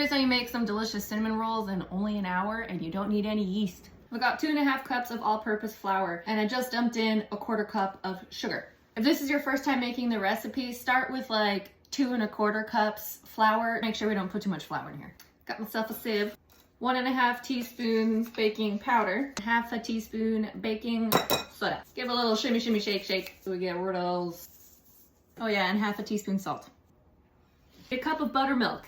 Here's how you make some delicious cinnamon rolls in only an hour, and you don't need any yeast. I've got 2.5 cups of all-purpose flour, and I just dumped in a 1/4 cup of sugar. If this is your first time making the recipe, start with like 2 1/4 cups flour. Make sure we don't put too much flour in here. Got myself a sieve. 1.5 teaspoons baking powder, 1/2 teaspoon baking soda. Give a little shimmy, shimmy, shake, shake so we get rid of those. Oh yeah, and 1/2 teaspoon salt. A cup of buttermilk.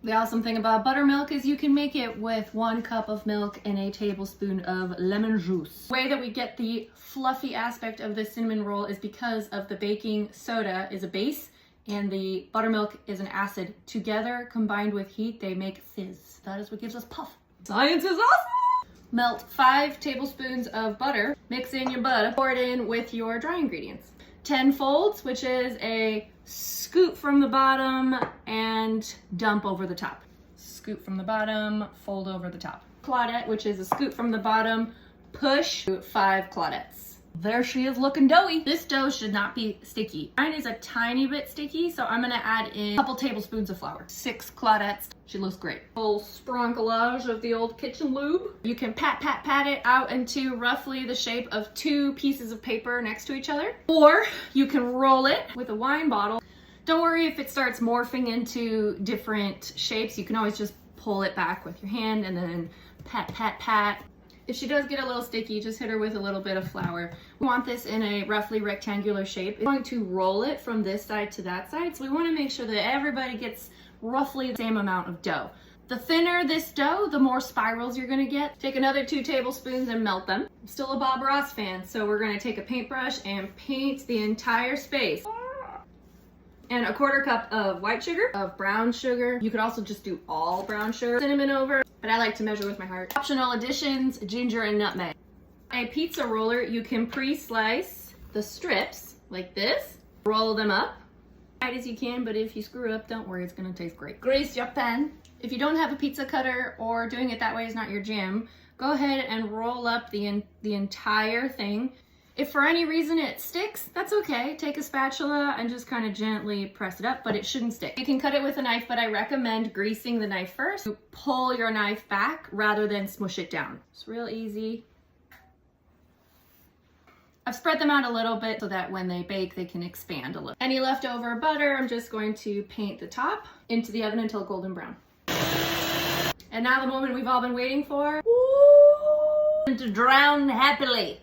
The awesome thing about buttermilk is you can make it with 1 cup of milk and a tablespoon of lemon juice. The way that we get the fluffy aspect of this cinnamon roll is because of the baking soda is a base and the buttermilk is an acid. Together, combined with heat, they make fizz. That is what gives us puff. Science is awesome! Melt 5 tablespoons of butter. Mix in your butter. Pour it in with your dry ingredients. 10 folds, which is a scoop from the bottom and dump over the top. Scoop from the bottom, fold over the top. Claudette, which is a scoop from the bottom, push 5 claudettes. There she is looking doughy. This dough should not be sticky. Mine is a tiny bit sticky, so I'm gonna add in a couple tablespoons of flour. 6 claudettes. She looks great. Full spronkelage of the old kitchen lube. You can pat it out into roughly the shape of 2 pieces of paper next to each other. Or you can roll it with a wine bottle. Don't worry if it starts morphing into different shapes. You can always just pull it back with your hand and then pat. If she does get a little sticky, just hit her with a little bit of flour. We want this in a roughly rectangular shape. We're going to roll it from this side to that side, so we want to make sure that everybody gets roughly the same amount of dough. The thinner this dough, the more spirals you're going to get. Take another 2 tablespoons and melt them. I'm still a Bob Ross fan, so we're going to take a paintbrush and paint the entire space. And a 1/4 cup of white sugar, of brown sugar. You could also just do all brown sugar. Cinnamon over, but I like to measure with my heart. Optional additions, ginger and nutmeg. A pizza roller, you can pre-slice the strips like this. Roll them up as tight as you can, but if you screw up, don't worry, it's gonna taste great. Grease your pan. If you don't have a pizza cutter or doing it that way is not your jam, go ahead and roll up the entire thing. If for any reason it sticks, that's okay. Take a spatula and just kind of gently press it up, but it shouldn't stick. You can cut it with a knife, but I recommend greasing the knife first. You pull your knife back rather than smush it down. It's real easy. I've spread them out a little bit so that when they bake, they can expand a little. Any leftover butter, I'm just going to paint the top into the oven until golden brown. And now the moment we've all been waiting for. Ooh, to drown happily.